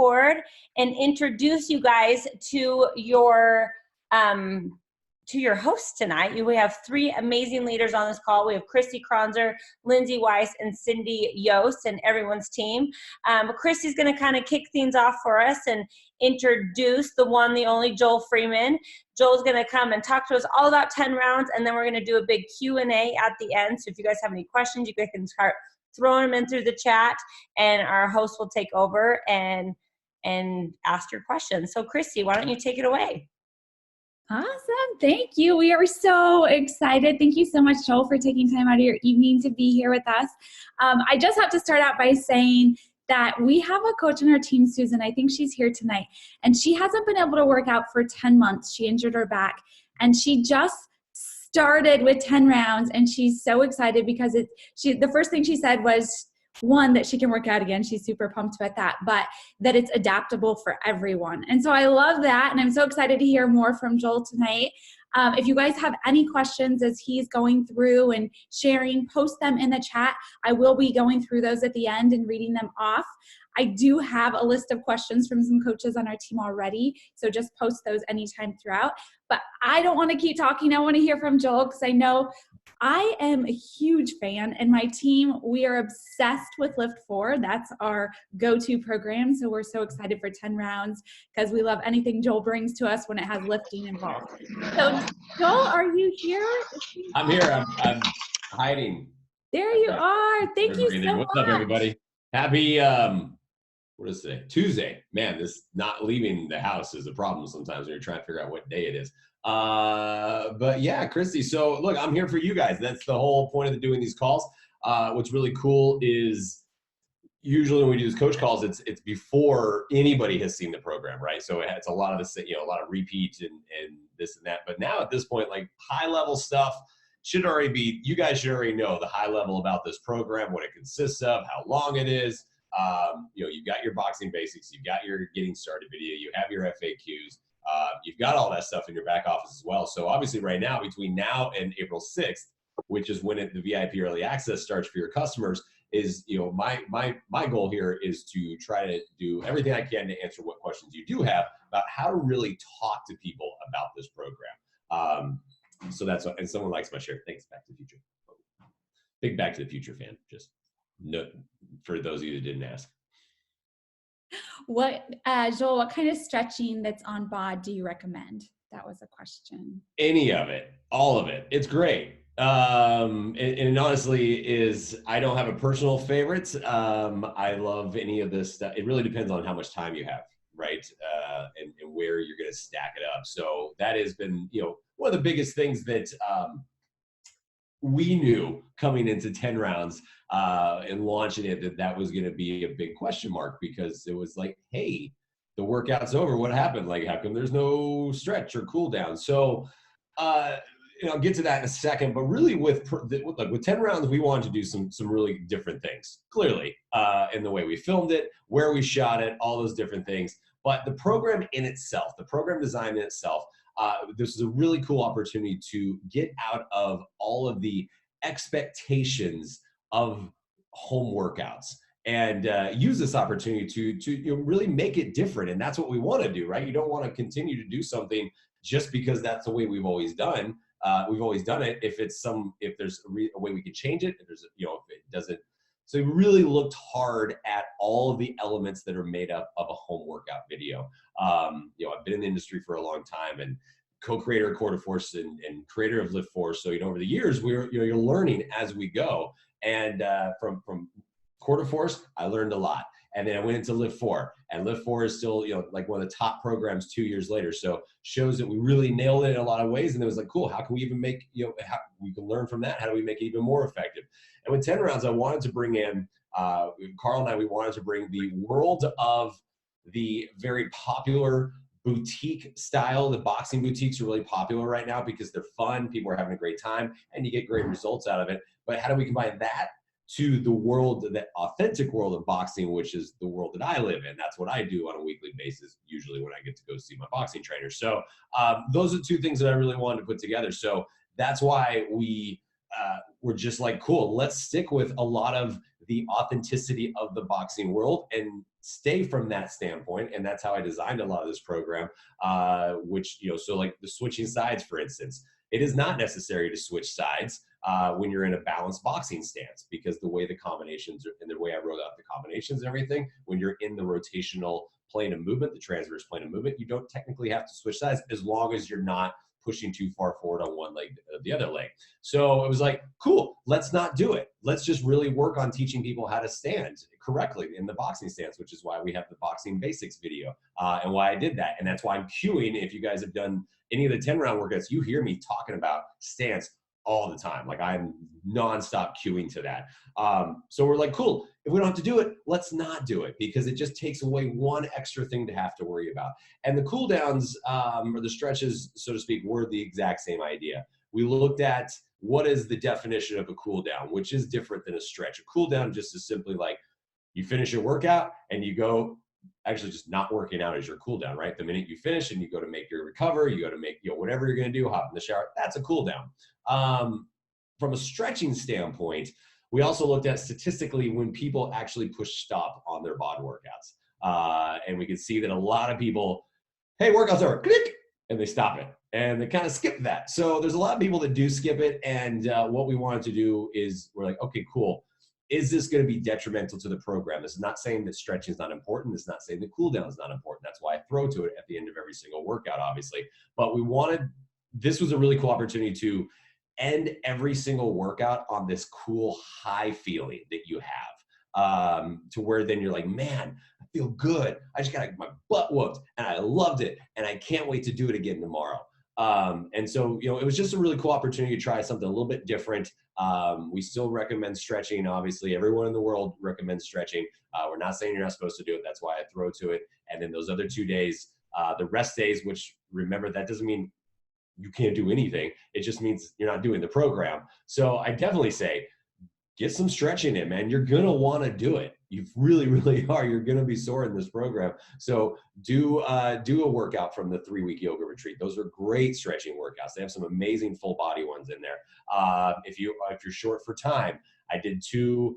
record and introduce you guys to your host tonight. We have three amazing leaders on this call. We have Christy Kronzer, Lindsay Weiss, and Cindy Yost, and everyone's team. Christy's going to kind of kick things off for us and introduce the one, the only Joel Freeman. Joel's going to come and talk to us all about 10 rounds, and then we're going to do a big Q&A at the end. So if you guys have any questions, you guys can start throwing them in through the chat, and our host will take over and ask your questions. So Christy, why don't you take it away? Awesome. Thank you. We are so excited. Thank you so much, Joel, for taking time out of your evening to be here with us. I just have to start out by saying that we have a coach on our team, Susan. I think she's here tonight, and she hasn't been able to work out for 10 months. She injured her back, and she just started with 10 rounds, and she's so excited because the first thing she said was, one, that she can work out again. She's super pumped about that, but that it's adaptable for everyone. And so I love that. And I'm so excited to hear more from Joel tonight. If you guys have any questions as he's going through and sharing, post them in the chat. I will be going through those at the end and reading them off. I do have a list of questions from some coaches on our team already, so just post those anytime throughout. But I don't want to keep talking. I want to hear from Joel because I know I am a huge fan, and my team, we are obsessed with Lift 4. That's our go-to program, so we're so excited for 10 rounds because we love anything Joel brings to us when it has lifting involved. So, Joel, are you here? I'm here. I'm hiding. There you are. Thank you so much. What's up, everybody? Happy, what is today? Tuesday. Man, this not leaving the house is a problem sometimes when you're trying to figure out what day it is. But yeah, Christy, so look, I'm here for you guys. That's the whole point of doing these calls. What's really cool is usually when we do these coach calls, it's before anybody has seen the program, right? So it's a lot of this, a lot of repeat and this and that. But now at this point, like high level stuff should already be, you guys should already know the high level about this program, what it consists of, how long it is. You've got your boxing basics, you've got your getting started video, you have your FAQs. You've got all that stuff in your back office as well. So obviously right now, between now and April 6th, which is when the VIP early access starts for your customers, is, my goal here is to try to do everything I can to answer what questions you do have about how to really talk to people about this program. So that's what, and someone likes my shirt. Thanks, Back to the Future. Big Back to the Future fan, just no, for those of you that didn't ask. Joel, what kind of stretching that's on BOD do you recommend? That was a question. Any of it, all of it. It's great. And honestly I don't have a personal favorite. I love any of this stuff. It really depends on how much time you have, right? And where you're going to stack it up. So that has been, one of the biggest things that, we knew coming into 10 rounds and launching it that was going to be a big question mark, because it was like, hey, the workout's over. What happened? Like, how come there's no stretch or cool down? So, I'll get to that in a second. But really, with 10 rounds, we wanted to do some really different things. Clearly, in the way we filmed it, where we shot it, all those different things. But the program in itself, the program design in itself. This is a really cool opportunity to get out of all of the expectations of home workouts and use this opportunity to really make it different. And that's what we want to do, right? You don't want to continue to do something just because that's the way we've always done. We've always done it. If there's a way we can change it, if it doesn't. So we really looked hard at all of the elements that are made up of a home workout video. I've been in the industry for a long time and co-creator of Quarter Force and creator of Lift Force. So, over the years, you're learning as we go. And from Quarter Force, I learned a lot. And then I went into Lift 4, and Lift 4 is still, like one of the top programs 2 years later. So shows that we really nailed it in a lot of ways. And it was like, cool, how can we even make, how we can learn from that? How do we make it even more effective? And with 10 rounds, I wanted to bring in, Carl and I, we wanted to bring the world of the very popular boutique style. The boxing boutiques are really popular right now because they're fun. People are having a great time and you get great results out of it. But how do we combine that to the world, the authentic world of boxing, which is the world that I live in? That's what I do on a weekly basis, usually when I get to go see my boxing trainer. So those are two things that I really wanted to put together. So that's why we we're just like, cool, let's stick with a lot of the authenticity of the boxing world and stay from that standpoint. And that's how I designed a lot of this program, which, so like the switching sides, for instance, it is not necessary to switch sides when you're in a balanced boxing stance, because the way the combinations and the way I wrote out the combinations and everything, when you're in the rotational plane of movement, the transverse plane of movement, you don't technically have to switch sides as long as you're not pushing too far forward on one leg, the other leg. So it was like, cool, let's not do it. Let's just really work on teaching people how to stand correctly in the boxing stance, which is why we have the boxing basics video and why I did that. And that's why I'm cueing. If you guys have done any of the 10-round workouts, you hear me talking about stance all the time. Like I'm nonstop cueing to that. So we're like, cool, if we don't have to do it, let's not do it, because it just takes away one extra thing to have to worry about. And the cool downs or the stretches, so to speak, were the exact same idea. We looked at what is the definition of a cool down, which is different than a stretch. A cool down just is simply like you finish your workout and you go, actually just not working out is your cool down, right? The minute you finish and you go to make your recover, you go to make, whatever you're going to do, hop in the shower, that's a cool down. From a stretching standpoint, we also looked at statistically when people actually push stop on their bod workouts. And we could see that a lot of people, hey, workout's over, click, and they stop it. And they kind of skip that. So there's a lot of people that do skip it. And what we wanted to do is we're like, okay, cool. Is this going to be detrimental to the program? This is not saying that stretching is not important. This is not saying that cool down is not important. That's why I throw to it at the end of every single workout, obviously. But this was a really cool opportunity to end every single workout on this cool high feeling that you have, to where then you're like, man, I feel good. I just got my butt whooped and I loved it. And I can't wait to do it again tomorrow. And so, it was just a really cool opportunity to try something a little bit different. We still recommend stretching. Obviously, everyone in the world recommends stretching. We're not saying you're not supposed to do it. That's why I throw to it. And then those other 2 days, the rest days, which remember, that doesn't mean you can't do anything. It just means you're not doing the program. So I definitely say, get some stretching in, man. You're going to want to do it. You really, really are. You're going to be sore in this program. So do a workout from the 3-week yoga retreat. Those are great stretching workouts. They have some amazing full body ones in there. If you're short for time, I did 2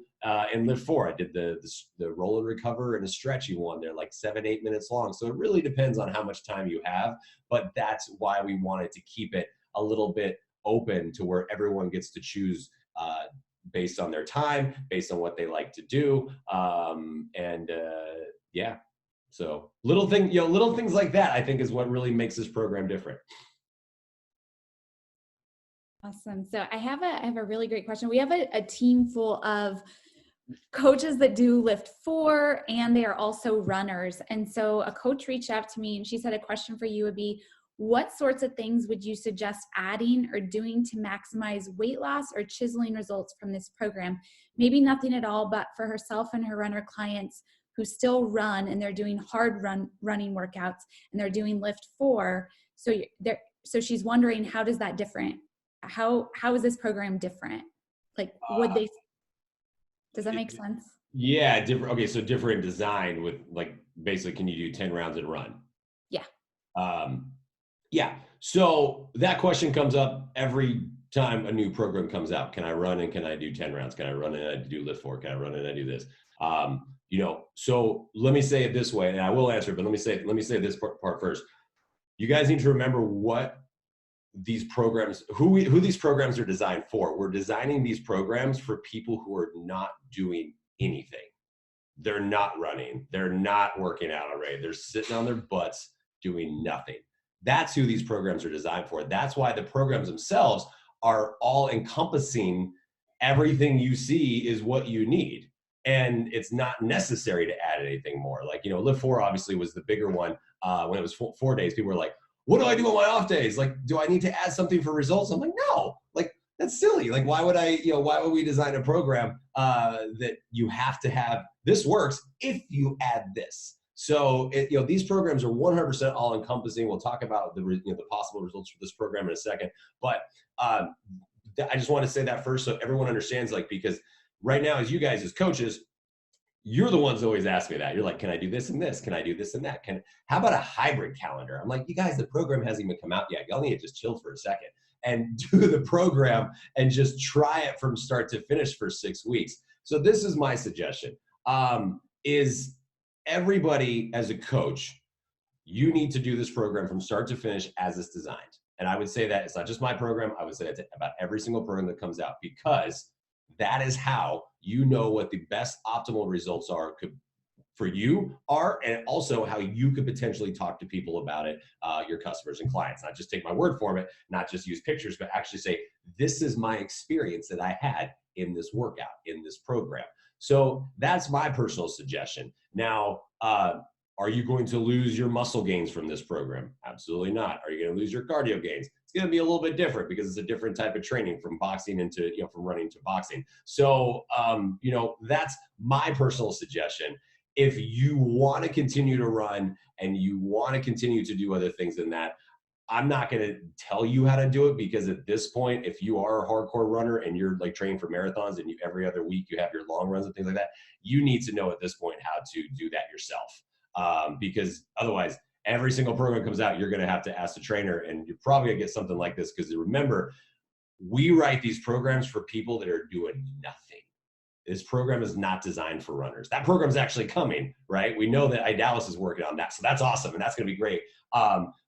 in lift 4. I did the roll and recover and a stretchy one. They're like 7-8 minutes long. So it really depends on how much time you have, but that's why we wanted to keep it a little bit open to where everyone gets to choose based on their time, based on what they like to do. Yeah. So little things like that, I think, is what really makes this program different. Awesome. So I have a really great question. We have a team full of coaches that do lift 4, and they are also runners. And so a coach reached out to me and she said a question for you would be, what sorts of things would you suggest adding or doing to maximize weight loss or chiseling results from this program? Maybe nothing at all, but for herself and her runner clients who still run and they're doing hard running workouts and they're doing lift 4. So she's wondering, how does that different? How is this program different? Like, does that make sense? Yeah, different. Okay, so different design with, like, basically, can you do 10 rounds and run? Yeah. Yeah. So that question comes up every time a new program comes out. Can I run and can I do 10 rounds? Can I run and I do lift 4? Can I run and I do this? So let me say it this way, and I will answer it, but let me say this part first. You guys need to remember what these programs, who these programs are designed for. We're designing these programs for people who are not doing anything. They're not running. They're not working out already. They're sitting on their butts doing nothing. That's who these programs are designed for. That's why the programs themselves are all encompassing. Everything you see is what you need. And it's not necessary to add anything more. Like, lift 4 obviously was the bigger one. When it was 4 days, people were like, what do I do on my off days? Like, do I need to add something for results? I'm like, no, like, that's silly. Like, why would we design a program that you have to have, this works if you add this? So, these programs are 100% all encompassing. We'll talk about the possible results for this program in a second. But I just want to say that first so everyone understands, like, because right now, as you guys as coaches, you're the ones that always ask me that. You're like, can I do this and this? Can I do this and that? How about a hybrid calendar? I'm like, you guys, the program hasn't even come out yet. Y'all need to just chill for a second. and do the program and just try it from start to finish for 6 weeks. So this is my suggestion, is everybody as a coach, you need to do this program from start to finish as it's designed. And I would say that it's not just my program. I would say it's about every single program that comes out, because that is how you know what the best optimal results are for you are, and also how you could potentially talk to people about it, your customers and clients. Not just take my word for it, not just use pictures, but actually say, this is my experience that I had in this workout, in this program. So that's my personal suggestion. Now, are you going to lose your muscle gains from this program? Absolutely not. Are you going to lose your cardio gains? It's going to be a little bit different because it's a different type of training from boxing into, from running to boxing. So, that's my personal suggestion. If you want to continue to run and you want to continue to do other things than that, I'm not going to tell you how to do it, because at this point, if you are a hardcore runner and you're like training for marathons and every other week you have your long runs and things like that, you need to know at this point how to do that yourself. Because otherwise, every single program comes out, you're going to have to ask the trainer, and you're probably going to get something like this. Because remember, we write these programs for people that are doing nothing. This program is not designed for runners. That program is actually coming, right? We know that Idalis is working on that. So that's awesome. And that's going to be great.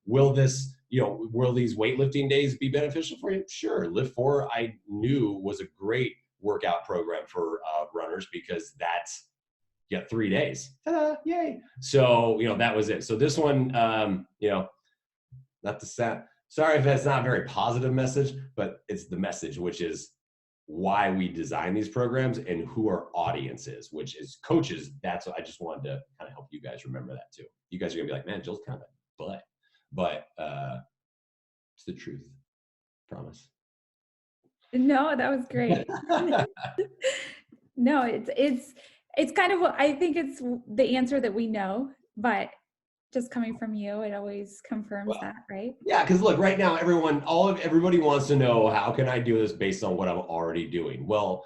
Will these weightlifting days be beneficial for you? Sure. Lift 4, I knew, was a great workout program for runners, because that's, you got 3 days. Ta-da, yay. So, that was it. So this one, not to sound, sorry if that's not a very positive message, but it's the message, which is why we design these programs and who our audience is, which is coaches. That's what I just wanted to kind of help you guys remember that too. You guys are gonna be like, man, Jill's kind of a butt, but it's the truth. Promise. No, that was great. No, it's kind of, I think it's the answer that we know, but just coming from you, it always confirms that, right? Yeah, because look, right now, everybody wants to know, how can I do this based on what I'm already doing? Well,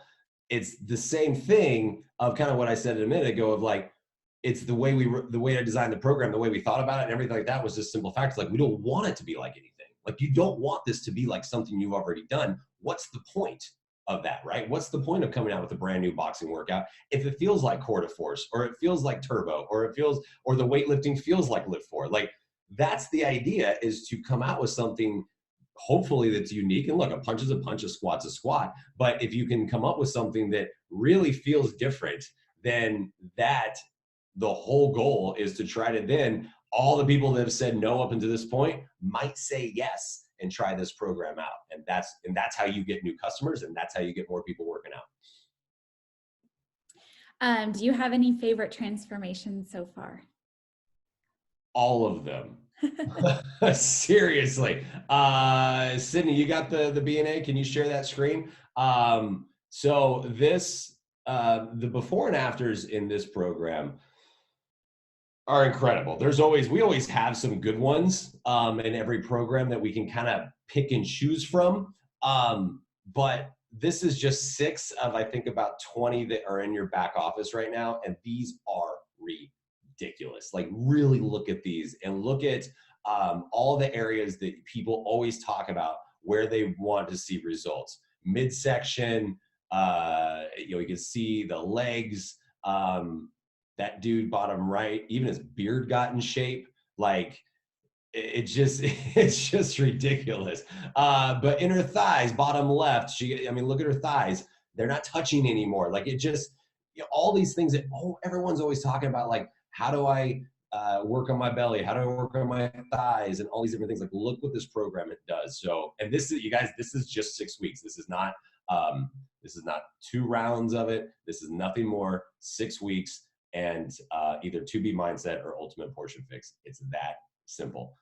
it's the same thing of kind of what I said a minute ago of like, it's the way I designed the program, the way we thought about it and everything like that was just simple facts. Like, we don't want it to be like anything. Like, you don't want this to be like something you've already done. What's the point of that, right? What's the point of coming out with a brand new boxing workout if it feels like Core to Force, or it feels like Turbo, or the weightlifting feels like Lift 4? Like, that's the idea, is to come out with something hopefully that's unique. And look, a punch is a punch, a squat's a squat. But if you can come up with something that really feels different, then that the whole goal is to try to then, all the people that have said no up until this point might say yes and try this program out. And that's how you get new customers, and that's how you get more people working out. Do you have any favorite transformations so far? All of them. Seriously. Sydney, you got the B&A? Can you share that screen? So this, the before and afters in this program are incredible. We always have some good ones in every program that we can kind of pick and choose from. But this is just 6 of, I think, about 20 that are in your back office right now. And these are ridiculous. Like, really look at these and look at all the areas that people always talk about where they want to see results. Midsection, you can see the legs, that dude bottom right, even his beard got in shape. Like, it's just ridiculous. But in her thighs, bottom left, look at her thighs. They're not touching anymore. Like, it just, all these things that everyone's always talking about, like, how do I work on my belly? How do I work on my thighs? And all these different things. Like, look what this program it does. So, and this is, you guys, this is just 6 weeks. This is not 2 rounds of it. This is nothing more. 6 weeks. And either 2B mindset or ultimate portion fix. It's that simple.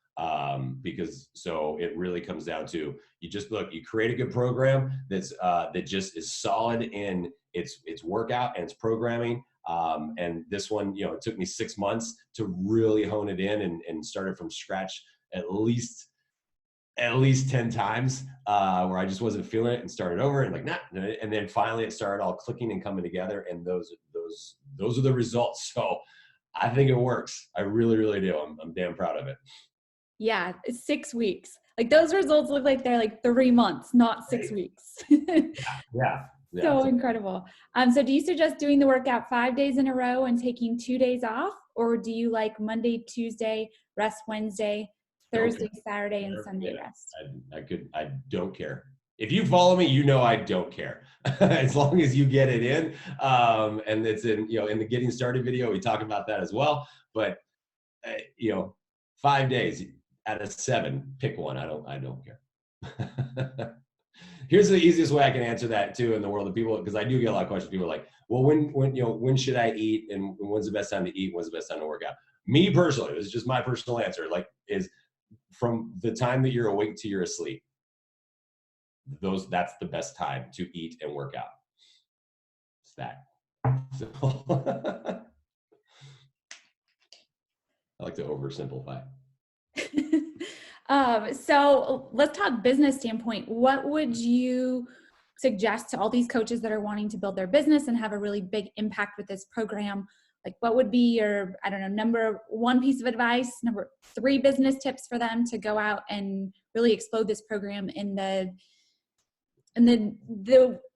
Because so it really comes down to, you create a good program that just is solid in its workout and its programming. And this one, it took me 6 months to really hone it in and started from scratch at least 10 times where I just wasn't feeling it and started over and like, nah. And then finally it started all clicking and coming together. And those are the results. So I think it works. I really, really do. I'm damn proud of it. Yeah, 6 weeks. Like those results look like they're like 3 months, not 6 weeks. Yeah. So incredible. So do you suggest doing the workout 5 days in a row and taking 2 days off? Or do you like Monday, Tuesday, rest Wednesday, Thursday, Saturday, and Sunday rest? I don't care. If you follow me, you know I don't care. As long as you get it in. And it's in, in the getting started video, we talk about that as well. But 5 days out of 7, pick one. I don't care. Here's the easiest way I can answer that too in the world of people, because I do get a lot of questions. People are like, well, when should I eat, and when's the best time to eat? When's the best time to work out? Me personally, this is just my personal answer, is from the time that you're awake to you're asleep. That's the best time to eat and work out. It's that. So, I like to oversimplify. So let's talk business standpoint. What would you suggest to all these coaches that are wanting to build their business and have a really big impact with this program? Like what would be your, number 1 piece of advice, number 3 business tips for them to go out and really explode this program in the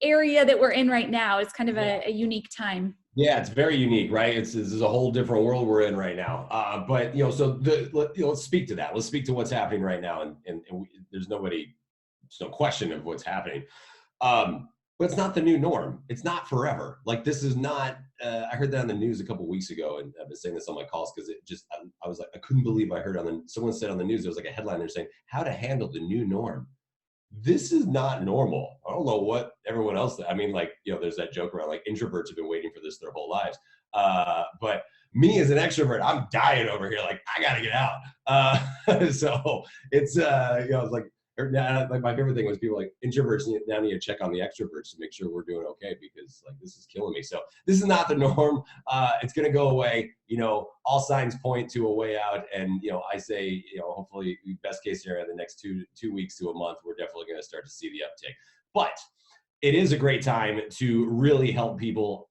area that we're in right now? It's kind of a unique time. Yeah, it's very unique, right? This is a whole different world we're in right now. But let's speak to that. Let's speak to what's happening right now, and there's no question of what's happening. But it's not the new norm. It's not forever. Like this is not. I heard that on the news a couple of weeks ago, and I've been saying this on my calls because I was like, I couldn't believe I heard someone said on the news. There was like a headline there saying how to handle the new norm. This is not normal. I don't know what everyone else, there's that joke around like introverts have been waiting for this their whole lives. But me as an extrovert, I'm dying over here. Like I got to get out. So it's, it's like my favorite thing was people like introverts now need to check on the extroverts to make sure we're doing okay, because like this is killing me. So this is not the norm. It's going to go away. All signs point to a way out. And, I say, hopefully best case scenario, the next two weeks to a month, we're definitely going to start to see the uptick. But it is a great time to really help people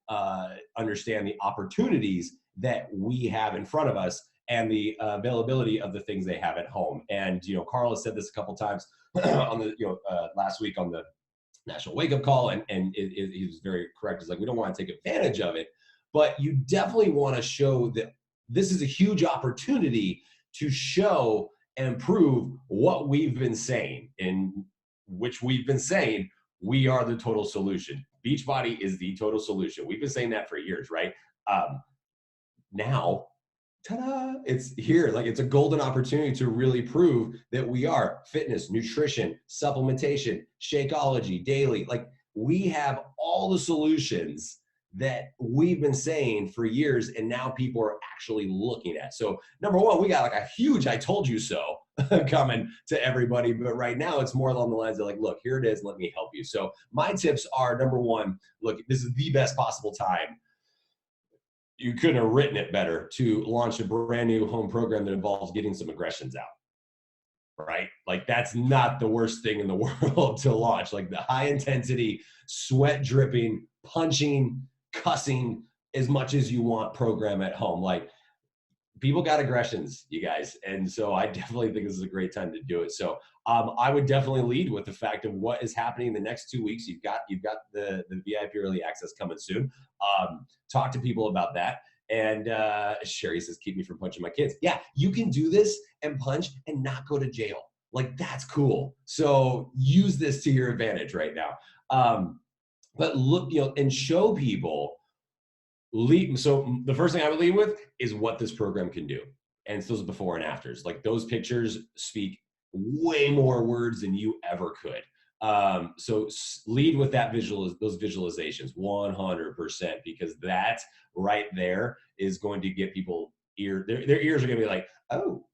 understand the opportunities that we have in front of us and the availability of the things they have at home. And, Carl has said this a couple times on the, last week on the National Wake Up Call, and he was very correct. It's like, we don't want to take advantage of it, but you definitely want to show that this is a huge opportunity to show and prove what we've been saying, in which we've been saying we are the total solution. Beachbody is the total solution. We've been saying that for years, right? Now, ta-da, it's here. Like it's a golden opportunity to really prove that we are fitness, nutrition, supplementation, Shakeology, daily. Like we have all the solutions that we've been saying for years, and now people are actually looking at. So number 1, we got like a huge I told you so coming to everybody, but right now it's more along the lines of like, look, here it is, let me help you. So my tips are, number 1, look, this is the best possible time. You couldn't have written it better to launch a brand new home program that involves getting some aggressions out, right? Like that's not the worst thing in the world to launch. Like the high intensity, sweat dripping, punching, cussing as much as you want program at home. Like people got aggressions, you guys. And so I definitely think this is a great time to do it. So I would definitely lead with the fact of what is happening in the next 2 weeks. You've got the VIP early access coming soon. Talk to people about that. And Sherry says, keep me from punching my kids. Yeah, you can do this and punch and not go to jail. Like that's cool. So use this to your advantage right now. But look, and show people. So the first thing I would lead with is what this program can do. And it's those before and afters. Like those pictures speak way more words than you ever could. So lead with those visualizations 100%, because that right there is going to get people their ears are going to be like, oh,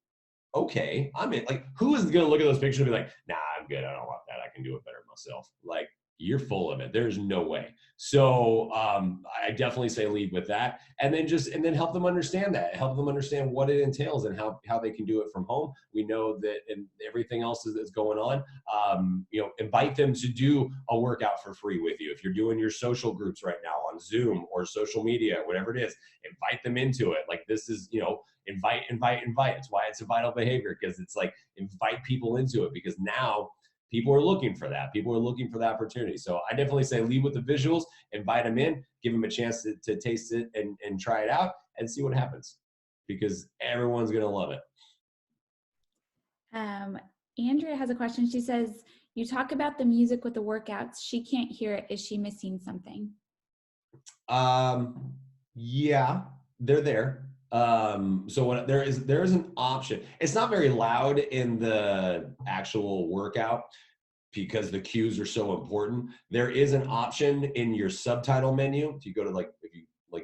okay, I'm in. Like, who is going to look at those pictures and be like, nah, I'm good. I don't want that. I can do it better myself. Like, you're full of it. There's no way. So I definitely say lead with that, and then help them understand that, help them understand what it entails and how they can do it from home. We know that, and everything else that's going on. Invite them to do a workout for free with you. If you're doing your social groups right now on Zoom or social media, whatever it is, invite them into it. Like this is, invite. It's why it's a vital behavior, because it's like invite people into it, because now people are looking for that. People are looking for the opportunity. So I definitely say lead with the visuals, invite them in, give them a chance to taste it and try it out and see what happens, because everyone's going to love it. Andrea has a question. She says, you talk about the music with the workouts. She can't hear it. Is she missing something? Yeah, they're there. So when there is an option. It's not very loud in the actual workout because the cues are so important. There is an option in your subtitle menu. If you go to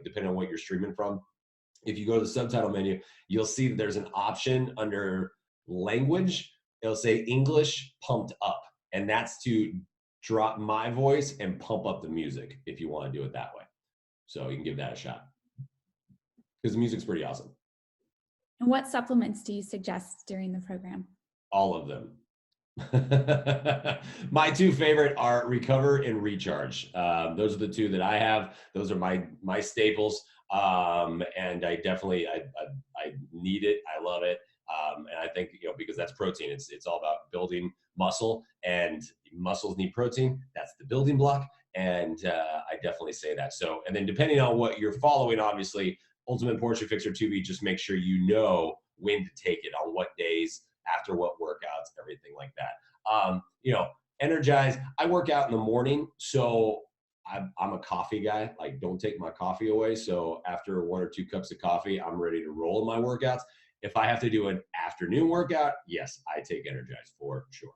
depending on what you're streaming from, if you go to the subtitle menu, you'll see that there's an option under language. It'll say English pumped up, and that's to drop my voice and pump up the music if you want to do it that way. So you can give that a shot, because the music's pretty awesome. And what supplements do you suggest during the program? All of them. My two favorite are Recover and Recharge. Those are the two that I have. Those are my staples. And I definitely, I need it. I love it. And I think, because that's protein, it's all about building muscle, and muscles need protein. That's the building block. And I definitely say that. So, and then depending on what you're following, obviously, Ultimate Portrait Fixer 2B, just make sure you know when to take it, on what days, after what workouts, everything like that. Energize. I work out in the morning, so I'm a coffee guy. Like, don't take my coffee away. So after 1 or 2 cups of coffee, I'm ready to roll in my workouts. If I have to do an afternoon workout, yes, I take Energize for sure.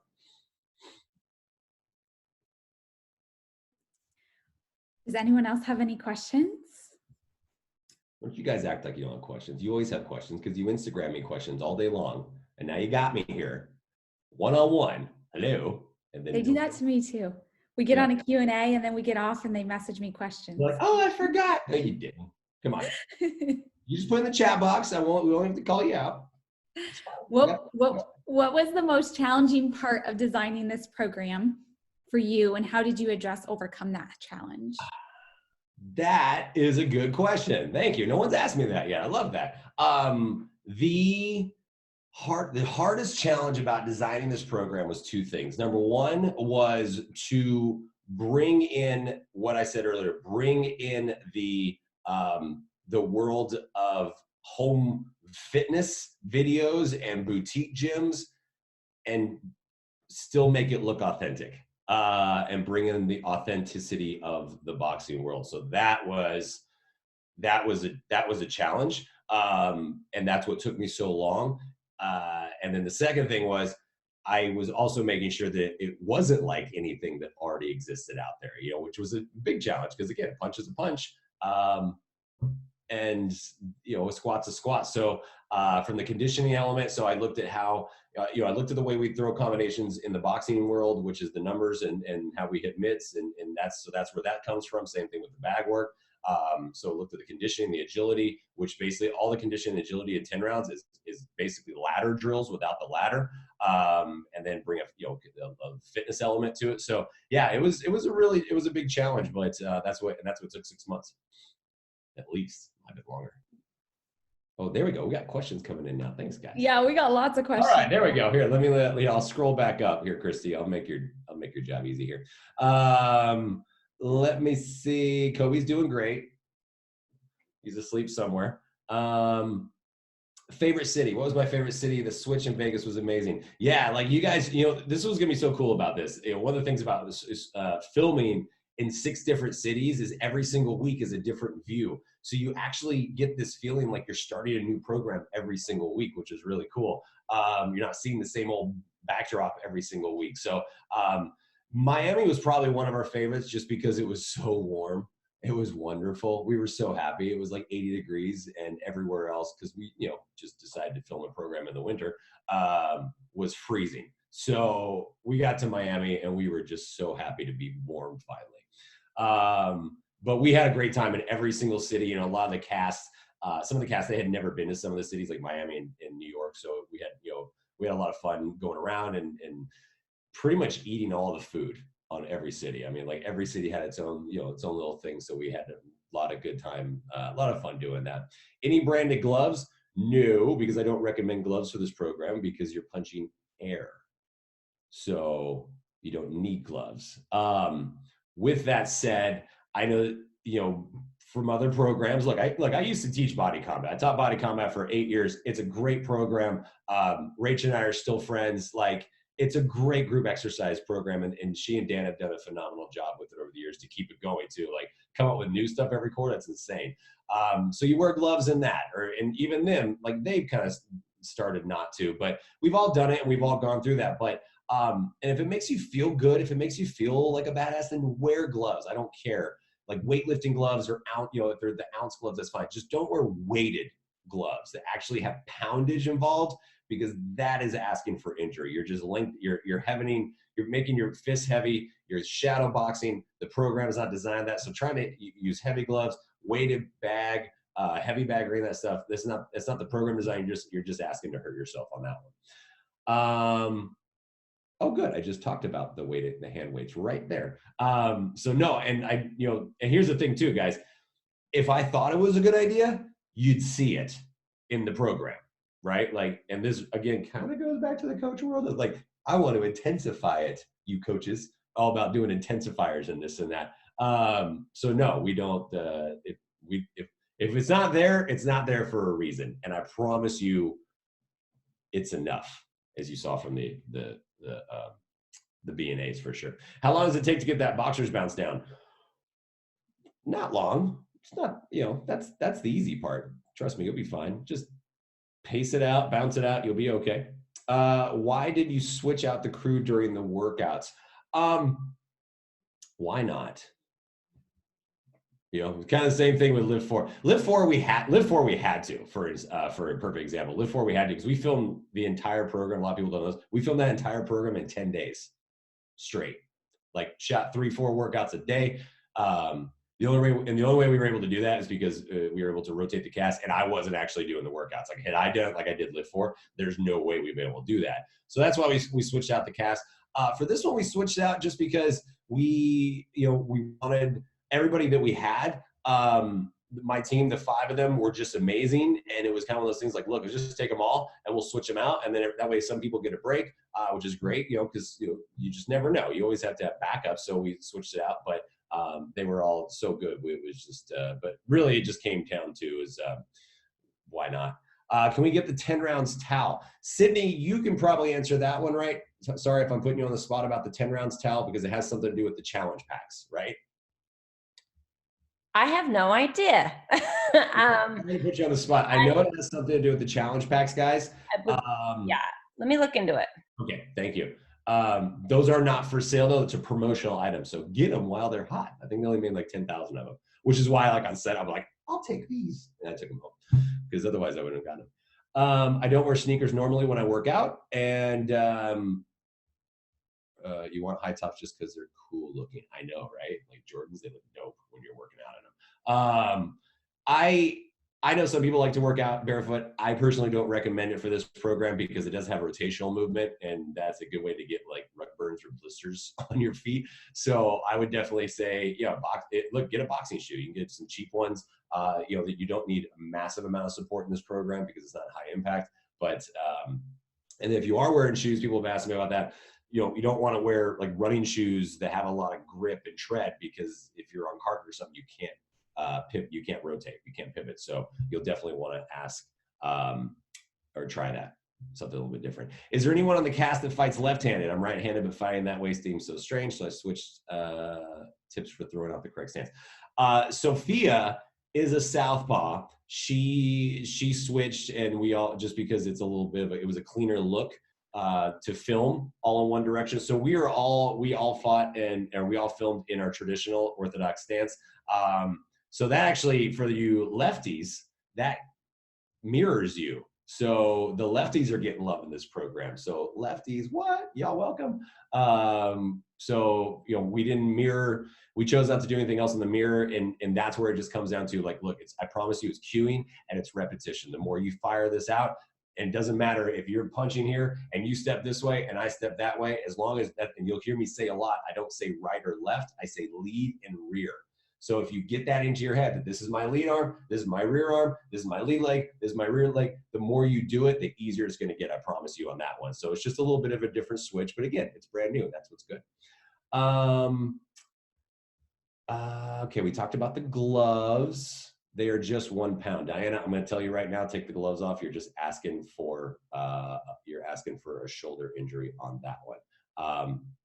Does anyone else have any questions? Don't you guys act like you don't have questions? You always have questions, because you Instagram me questions all day long. And now you got me here, one-on-one. Hello. And then They do that to me too. We get on a Q&A and then we get off and they message me questions. You're like, oh, I forgot. No, you didn't. Come on. You just put in the chat box. We won't have to call you out. What was the most challenging part of designing this program for you, and how did you overcome that challenge? That is a good question. Thank you. No one's asked me that yet. I love that. The hardest challenge about designing this program was 2 things. Number one was to bring in what I said earlier, bring in the world of home fitness videos and boutique gyms, and still make it look authentic, and bring in the authenticity of the boxing world. So that was a challenge, and that's what took me so long. And then the second thing was, I was also making sure that it wasn't like anything that already existed out there, which was a big challenge, because again, a punch is a punch, and a squat's a squat. So from the conditioning element, so I looked at how, I looked at the way we throw combinations in the boxing world, which is the numbers and how we hit mitts, and that's where that comes from. Same thing with the bag work. So looked at the conditioning, the agility, which basically all the conditioning and agility in 10 rounds is basically ladder drills without the ladder, and then bring a fitness element to it. So yeah, it was a big challenge, but that's what took 6 months at least. A bit longer. Oh, there we go. We got questions coming in now. Thanks, guys. Yeah, we got lots of questions. All right, there we go. Here, I'll scroll back up here, Christy. I'll make your job easy here. Let me see. Kobe's doing great. He's asleep somewhere. Favorite city. What was my favorite city? The Switch in Vegas was amazing. Yeah, like you guys, this was gonna be so cool about this. One of the things about this is filming in 6 different cities is every single week is a different view. So you actually get this feeling like you're starting a new program every single week, which is really cool. You're not seeing the same old backdrop every single week. So Miami was probably one of our favorites, just because it was so warm. It was wonderful. We were so happy. It was like 80 degrees, and everywhere else, because we just decided to film a program in the winter, was freezing. So we got to Miami and we were just so happy to be warm finally. But we had a great time in every single city. You know, a lot of the cast, some of the cast, they had never been to some of the cities like Miami and New York. So we had, you know, we had a lot of fun going around and pretty much eating all the food on every city. I mean, like every city had its own, you know, its own little thing. So we had a lot of good time, a lot of fun doing that. Any branded gloves? No, because I don't recommend gloves for this program because you're punching air. So you don't need gloves. With that said, I know, you know, from other programs, look, I used to teach body combat. I taught body combat for 8 years. It's a great program. Rach and I are still friends. Like, it's a great group exercise program, and she and Dan have done a phenomenal job with it over the years to keep it going too. Like, come up with new stuff every quarter. That's insane. So you wear gloves in that, and even them, like they've kind of started not to, but we've all done it and we've all gone through that. But and if it makes you feel good, if it makes you feel like a badass, then wear gloves. I don't care. Like weightlifting gloves or you know, if they're the ounce gloves, that's fine. Just don't wear weighted gloves that actually have poundage involved, because that is asking for injury. You're just you're making your fists heavy, you're shadow boxing. The program is not designed that. So trying to use heavy gloves, weighted bag, heavy bag, or any of that stuff, it's not the program design. You're just asking to hurt yourself on that one. Oh, good. I just talked about the hand weights right there. So no, and and here's the thing too, guys. If I thought it was a good idea, you'd see it in the program, right? Like, and this again kind of goes back to the coach world. Like, I want to intensify it, you coaches, all about doing intensifiers and this and that. So no, we don't. If it's not there, it's not there for a reason, and I promise you, it's enough, as you saw from the B&As for sure. How long does it take to get that boxer's bounce down? Not long. It's not, that's the easy part. Trust me, you'll be fine. Just pace it out, bounce it out. You'll be okay. Why did you switch out the crew during the workouts? Why not? Kind of the same thing with Live 4. Live 4 we had to, for a perfect example. Live 4 we had to, because we filmed the entire program. A lot of people don't know this. We filmed that entire program in 10 days straight. Like, shot 3-4 workouts a day. The only way we were able to do that is because we were able to rotate the cast, and I wasn't actually doing the workouts. Like, had I done it like I did Live 4, there's no way we'd be able to do that. So that's why we switched out the cast. For this one, we switched out just because we wanted everybody that we had. My team, the 5 of them, were just amazing, and it was kind of one of those things like, look, let's just take them all and we'll switch them out, and then that way some people get a break, which is great, because you just never know. You always have to have backup, so we switched it out, but they were all so good. It was just, but really it just came down to is why not? Can we get the 10 rounds towel? Sydney, you can probably answer that one, right? Sorry if I'm putting you on the spot about the 10 rounds towel, because it has something to do with the challenge packs, right? I have no idea. I'm going to put you on the spot. I know it has something to do with the challenge packs, guys. Yeah, let me look into it. Okay, thank you. Those are not for sale, though. It's a promotional item, so get them while they're hot. I think they only made like 10,000 of them, which is why, like on set, I'm like, I'll take these, and I took them home, because otherwise I wouldn't have gotten them. I don't wear sneakers normally when I work out, and you want high tops just because they're cool looking. I know, right? Like Jordans, they look dope when you're working out in them. I know some people like to work out barefoot. I personally don't recommend it for this program because it does have rotational movement, and that's a good way to get like rug burns or blisters on your feet. So I would definitely say, get a boxing shoe. You can get some cheap ones, that you don't need a massive amount of support in this program because it's not high impact. But and if you are wearing shoes, people have asked me about that. You don't want to wear like running shoes that have a lot of grip and tread, because if you're on carpet or something, you can't you can't rotate, you can't pivot. So you'll definitely want to ask or try that, something a little bit different. Is there anyone on the cast that fights left-handed? I'm right-handed, but fighting that way seems so strange. So I switched tips for throwing out the correct stance. Sophia is a southpaw. She switched, and we all, just because it's a little bit it was a cleaner look to film all in one direction. So we all fought we all filmed in our traditional orthodox stance. So that actually, for you lefties, that mirrors you. So the lefties are getting love in this program. So lefties, what? Y'all welcome. So, we didn't mirror, we chose not to do anything else in the mirror. And that's where it just comes down to like, look, I promise you it's cueing and it's repetition. The more you fire this out, and it doesn't matter if you're punching here and you step this way and I step that way, as long as that, and you'll hear me say a lot, I don't say right or left, I say lead and rear. So if you get that into your head that this is my lead arm, this is my rear arm, this is my lead leg, this is my rear leg, the more you do it, the easier it's going to get, I promise you on that one. So it's just a little bit of a different switch, but again, it's brand new. That's what's good. Okay, we talked about the gloves. They are just 1 pound. Diana, I'm going to tell you right now, take the gloves off. You're just asking for a shoulder injury on that one.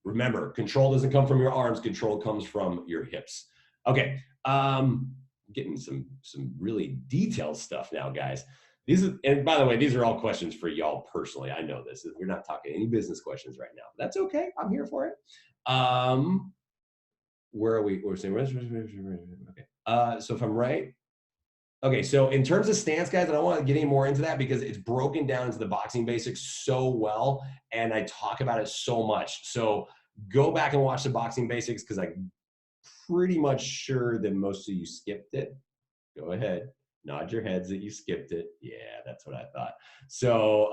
Remember, control doesn't come from your arms. Control comes from your hips. Okay, getting some really detailed stuff now, guys. And by the way, these are all questions for y'all personally. I know this. We're not talking any business questions right now. That's okay. I'm here for it. Where are we? We're saying, okay. So if I'm right, okay. So in terms of stance, guys, I don't want to get any more into that because it's broken down into the boxing basics so well, and I talk about it so much. So go back and watch the boxing basics because I'm pretty much sure that most of you skipped it. Go ahead, nod your heads that you skipped it. Yeah, that's what I thought. So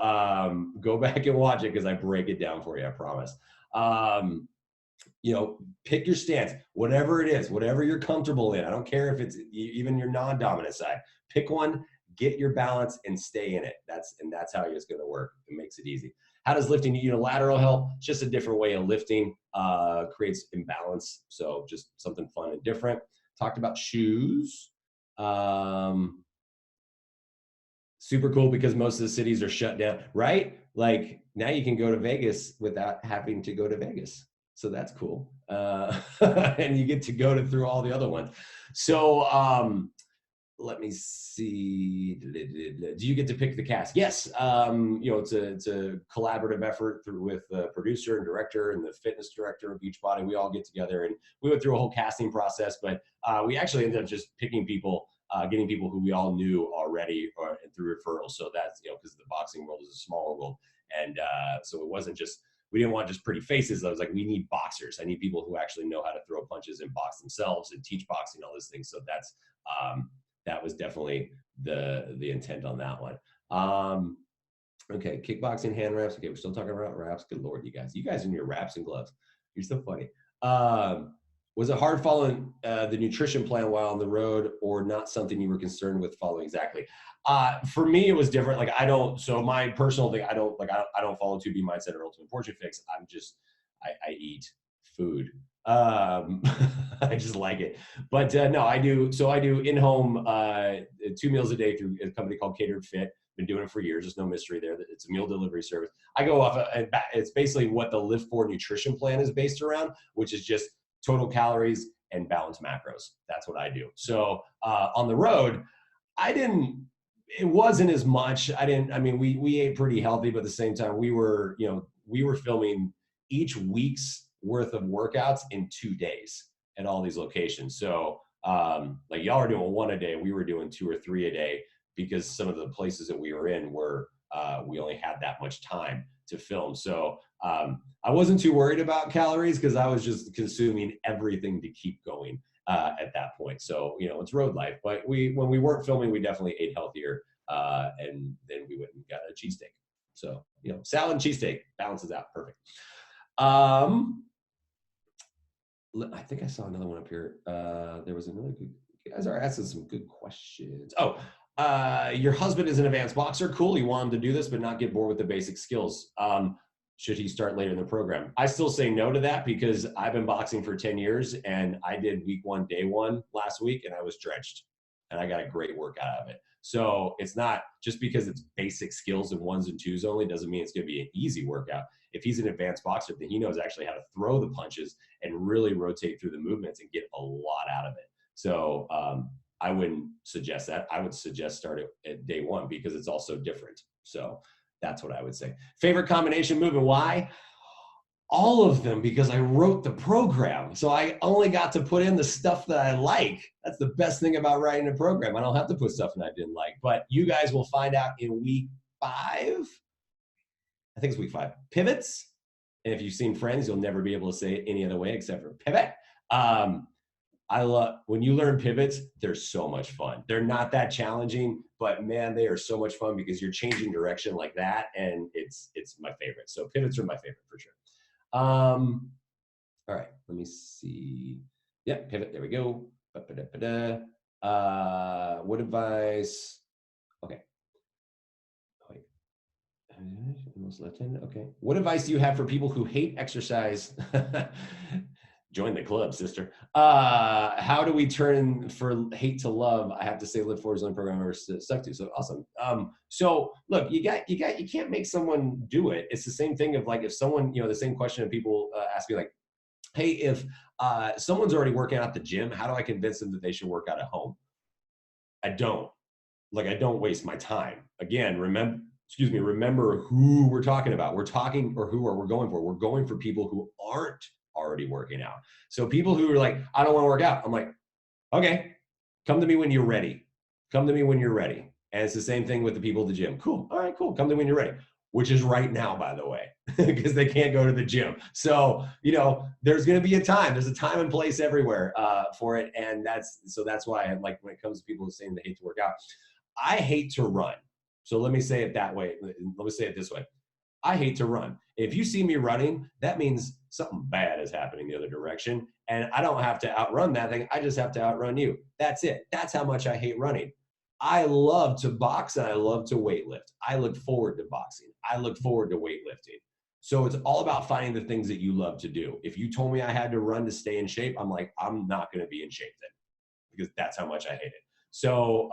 go back and watch it because I break it down for you. I promise. Pick your stance, whatever it is, whatever you're comfortable in. I don't care if it's even your non-dominant side. Pick one, get your balance, and stay in it. That's how it's going to work. It makes it easy. How does lifting unilateral help? Just a different way of lifting, creates imbalance. So just something fun and different. Talked about shoes. Super cool because most of the cities are shut down, right? Like now you can go to Vegas without having to go to Vegas. So that's cool. And you get to go through all the other ones. So let me see. Do you get to pick the cast? Yes. It's a collaborative effort with the producer and director and the fitness director of Beachbody. We all get together and we went through a whole casting process, but we actually ended up just picking people, getting people who we all knew already or through referrals. So that's, because the boxing world is a smaller world. And so it wasn't just, we didn't want just pretty faces. I was like, we need boxers. I need people who actually know how to throw punches and box themselves and teach boxing, all those things. So that's, that was definitely the intent on that one. Okay, kickboxing, hand wraps. Okay, we're still talking about wraps. Good Lord, you guys in your wraps and gloves. You're so funny. Was it hard following the nutrition plan while on the road or not something you were concerned with following exactly? For me, it was different. Like so my personal thing, I don't follow 2B Mindset or Ultimate Portrait Fix. I eat food. I just like it. But no, I do in-home 2 meals a day through a company called Catered Fit. Been doing it for years. There's no mystery there. It's a meal delivery service. I go off, it's basically what the Live For nutrition plan is based around, which is just total calories and balanced macros. That's what I do. So on the road, it wasn't as much. We ate pretty healthy, but at the same time, we were filming each week's worth of workouts in 2 days at all these locations. So like y'all are doing 1 a day, we were doing 2 or 3 a day because some of the places that we were in were, we only had that much time to film. So I wasn't too worried about calories because I was just consuming everything to keep going at that point. So, it's road life, but when we weren't filming, we definitely ate healthier and then we went and got a cheesesteak. So, salad and cheesesteak balances out perfect. I think I saw another one up here. There was another good, you guys are asking some good questions. Oh, your husband is an advanced boxer. Cool. You want him to do this, but not get bored with the basic skills. Should he start later in the program? I still say no to that because I've been boxing for 10 years and I did week 1, day 1 last week and I was drenched and I got a great workout out of it. So it's not just because it's basic skills and 1s and 2s only doesn't mean it's going to be an easy workout. If he's an advanced boxer, then he knows actually how to throw the punches and really rotate through the movements and get a lot out of it. So I wouldn't suggest that. I would suggest start at day 1 because it's also different. So that's what I would say. Favorite combination move and why? All of them, because I wrote the program. So I only got to put in the stuff that I like. That's the best thing about writing a program. I don't have to put stuff that I didn't like. But you guys will find out in week 5. I think it's week 5. Pivots. And if you've seen Friends, you'll never be able to say it any other way except for pivot. I love when you learn pivots, they're so much fun. They're not that challenging, but man, they are so much fun because you're changing direction like that. And it's my favorite. So pivots are my favorite for sure. All right, let me see. Yeah, pivot, there we go. What advice? Okay. Wait. Almost left hand. Okay. What advice do you have for people who hate exercise? Join the club, sister. How do we turn for hate to love? I have to say, Live Forward is the only program I've ever stuck to. So awesome. So look, you can't make someone do it. It's the same thing of like if someone, the same question of people ask me like, hey, if someone's already working out at the gym, how do I convince them that they should work out at home? I don't waste my time. Again, remember who we're talking about. We're going for. We're going for people who aren't already working out. So people who are like, I don't want to work out. I'm like, okay, come to me when you're ready. Come to me when you're ready. And it's the same thing with the people at the gym. Cool. All right, cool. Come to me when you're ready. Which is right now, by the way, because they can't go to the gym. So, there's going to be a time. There's a time and place everywhere for it. And that's why I like when it comes to people saying they hate to work out, I hate to run. So let me say it that way. Let me say it this way. I hate to run. If you see me running, that means something bad is happening the other direction. And I don't have to outrun that thing. I just have to outrun you. That's it. That's how much I hate running. I love to box and I love to weightlift. I look forward to boxing. I look forward to weightlifting. So it's all about finding the things that you love to do. If you told me I had to run to stay in shape, I'm like, I'm not going to be in shape then because that's how much I hate it. So,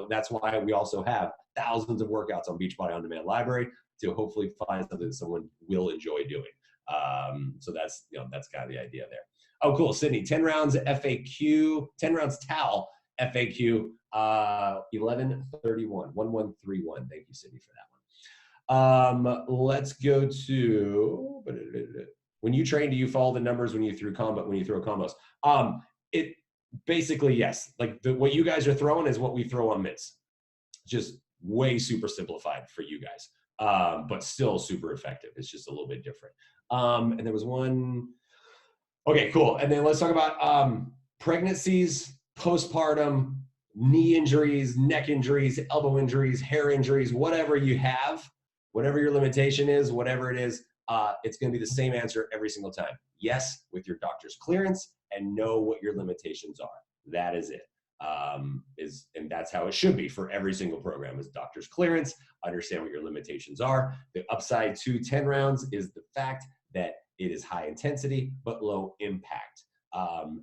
that's why we also have thousands of workouts on Beachbody On Demand Library to hopefully find something that someone will enjoy doing. So that's kind of the idea there. Oh, cool. Sydney, 10 rounds FAQ, 10 rounds towel FAQ, 1131, 1131. Thank you, Sydney, for that one. Let's go to, when you train, do you follow the numbers when you throw combos? It basically, yes. Like what you guys are throwing is what we throw on mitts. Just way super simplified for you guys, but still super effective. It's just a little bit different. And there was one. Okay, cool. And then let's talk about pregnancies, postpartum, knee injuries, neck injuries, elbow injuries, hair injuries, whatever you have, whatever your limitation is, whatever it is, it's going to be the same answer every single time. Yes, with your doctor's clearance and know what your limitations are. That is it. And that's how it should be for every single program is doctor's clearance, understand what your limitations are. The upside to 10 rounds is the fact that it is high intensity, but low impact.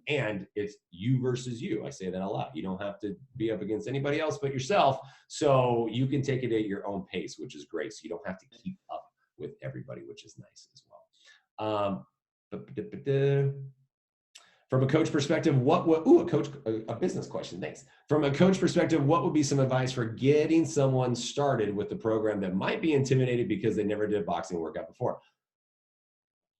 And it's you versus you. I say that a lot. You don't have to be up against anybody else but yourself. So you can take it at your own pace, which is great. So you don't have to keep up with everybody, which is nice as well. From a coach perspective, a business question, thanks. From a coach perspective, what would be some advice for getting someone started with the program that might be intimidated because they never did a boxing workout before?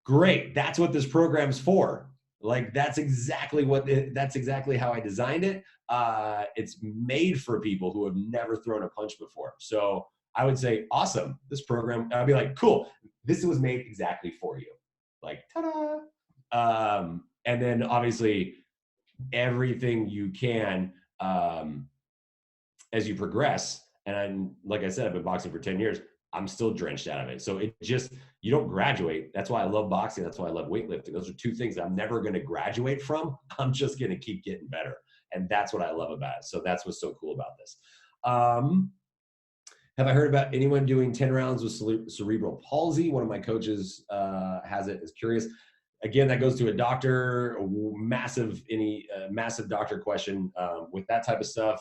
Great, that's what this program's for. Like that's exactly how I designed it. It's made for people who have never thrown a punch before. So I would say, awesome, this program, I'd be like, cool, this was made exactly for you. Like, ta-da. And then obviously everything you can as you progress. And like I said, I've been boxing for 10 years. I'm still drenched out of it. So you don't graduate. That's why I love boxing. That's why I love weightlifting. Those are two things I'm never going to graduate from. I'm just going to keep getting better. And that's what I love about it. So that's what's so cool about this. Have I heard about anyone doing 10 rounds with cerebral palsy? One of my coaches has it, is curious. Again, that goes to a doctor, massive doctor question with that type of stuff.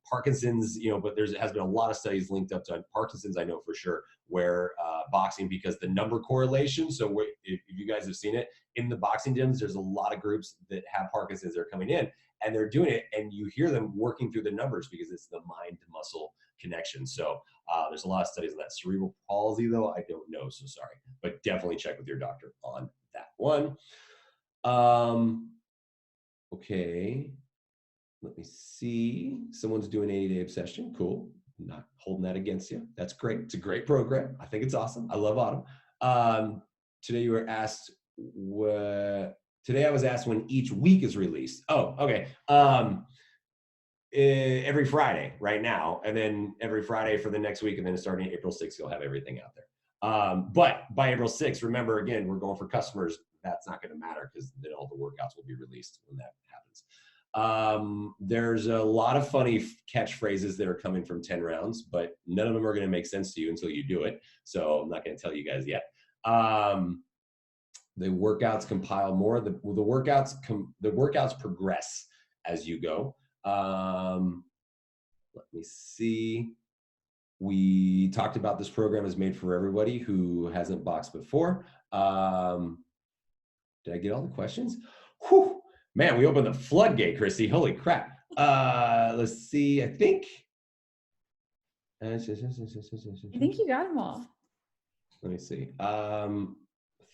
Parkinson's, but there has been a lot of studies linked up to Parkinson's, I know for sure, where boxing, because the number correlation. So if you guys have seen it in the boxing gyms, there's a lot of groups that have Parkinson's that are coming in and they're doing it, and you hear them working through the numbers because it's the mind to muscle connection. So there's a lot of studies on that. Cerebral palsy, though, I don't know, so sorry, but definitely check with your doctor on that one. Okay. Let me see. Someone's doing 80-day obsession. Cool. not holding that against you. That's great. It's a great program. I think it's awesome. I love Autumn. Today you were asked today I was asked when each week is released. Oh, okay. Every Friday right now, and then every Friday for the next week, and then starting April 6th, you'll have everything out there. But by April 6th, remember, again, we're going for customers. That's not going to matter because then all the workouts will be released when that happens. There's a lot of funny catchphrases that are coming from 10 rounds, but none of them are going to make sense to you until you do it. So I'm not going to tell you guys yet. The workouts compile more. The workouts progress as you go. Let me see. We talked about this program is made for everybody who hasn't boxed before. Did I get all the questions? Whew. Man, we opened the floodgate, Christy. Holy crap. Let's see. I think I think you got them all. Let me see. I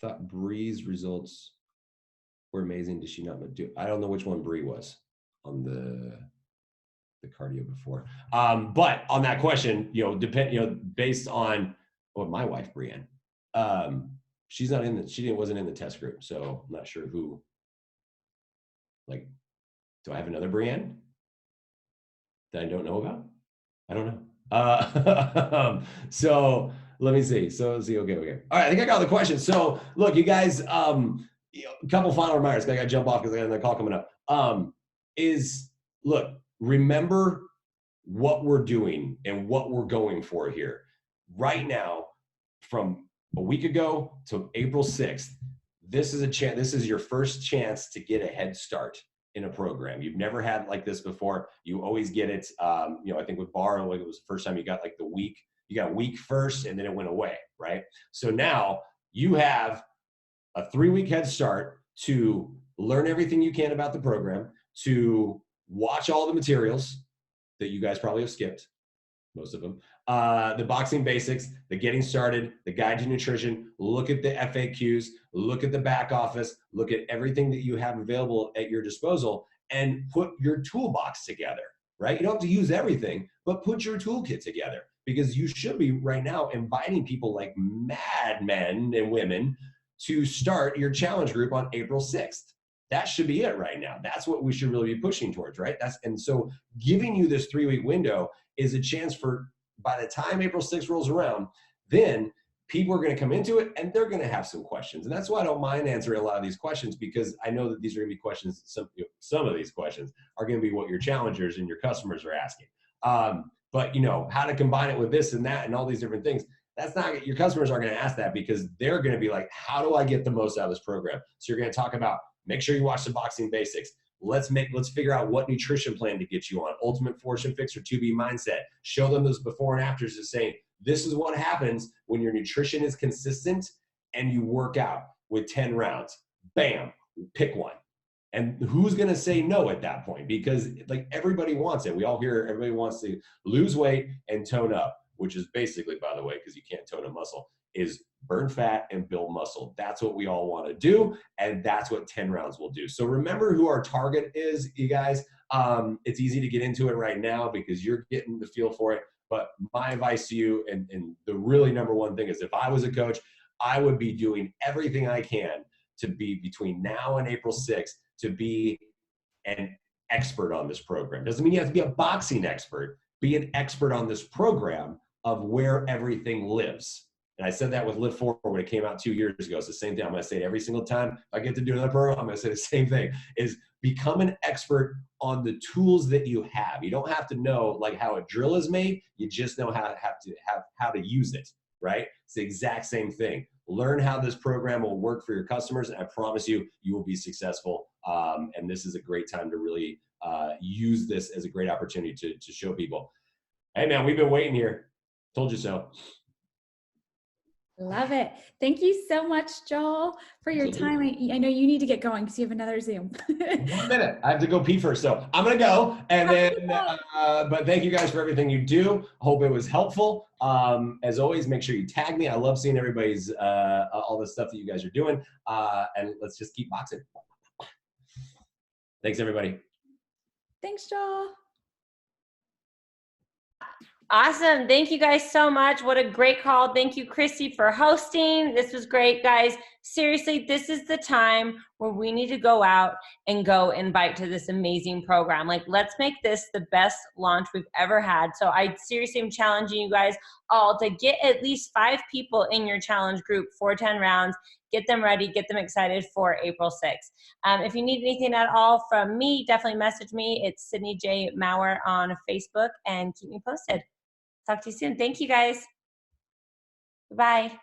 thought Bree's results were amazing. Did she not do? I don't know which one Bree was on the cardio before. But on that question, based on what my wife Brienne, she's not in the, wasn't in the test group, so I'm not sure who. Like, do I have another Brienne that I don't know about? I don't know. So let me see. So let's see. Okay. All right. I think I got all the questions. So look, you guys, a couple final reminders. I got to jump off because I got another call coming up. Look, remember what we're doing and what we're going for here. Right now, from a week ago to April 6th, this is a chance. This is your first chance to get a head start in a program. You've never had like this before. You always get it. I think with Bar, like it was the first time you got like the week. You got a week first, and then it went away, right? So now you have a 3-week head start to learn everything you can about the program, to watch all the materials that you guys probably have skipped, most of them, the boxing basics, the getting started, the guide to nutrition, look at the FAQs, look at the back office, look at everything that you have available at your disposal, and put your toolbox together, right? You don't have to use everything, but put your toolkit together, because you should be right now inviting people like madmen and women to start your challenge group on April 6th. That should be it right now. That's what we should really be pushing towards, right? And so giving you this 3-week window is a chance for, by the time April 6th rolls around, then people are going to come into it and they're going to have some questions. And that's why I don't mind answering a lot of these questions, because I know that these are going to be questions. Some of these questions are going to be what your challengers and your customers are asking. But how to combine it with this and that and all these different things. That's not, your customers aren't going to ask that, because they're going to be like, how do I get the most out of this program? So you're going to talk about, make sure you watch the boxing basics. Let's figure out what nutrition plan to get you on. Ultimate Fortune Fix or 2B mindset. Show them those before and afters of saying, this is what happens when your nutrition is consistent and you work out with 10 rounds. Bam, pick one. And who's going to say no at that point? Because like everybody wants it. We all hear everybody wants to lose weight and tone up, which is basically, by the way, because you can't tone a muscle, is burn fat and build muscle. That's what we all want to do. And that's what 10 rounds will do. So remember who our target is, you guys. It's easy to get into it right now because you're getting the feel for it. But my advice to you, and the really number one thing is, if I was a coach, I would be doing everything I can to be between now and April 6th to be an expert on this program. Doesn't mean you have to be a boxing expert. Be an expert on this program of where everything lives. And I said that with Live Forward when it came out 2 years ago. It's the same thing. I'm going to say it every single time. If I get to do another program, I'm going to say the same thing, is become an expert on the tools that you have. You don't have to know like how a drill is made. You just know how to use it, right? It's the exact same thing. Learn how this program will work for your customers, and I promise you, you will be successful. And this is a great time to really use this as a great opportunity to show people, hey man, we've been waiting here. Told you so. Love it. Thank you so much, Joel, for your time. I know you need to get going because you have another Zoom. 1 minute. I have to go pee first. So I'm going to go. And then, but thank you guys for everything you do. Hope it was helpful. As always, make sure you tag me. I love seeing everybody's, all the stuff that you guys are doing. And let's just keep boxing. Thanks, everybody. Thanks, Joel. Awesome. Thank you guys so much. What a great call. Thank you, Christy, for hosting. This was great, guys. Seriously, this is the time where we need to go out and go invite to this amazing program. Like, let's make this the best launch we've ever had. So I seriously am challenging you guys all to get at least 5 people in your challenge group for 10 rounds. Get them ready, get them excited for April 6th. If you need anything at all from me, definitely message me. It's Sydney J. Maurer on Facebook, and keep me posted. Talk to you soon. Thank you, guys. Bye.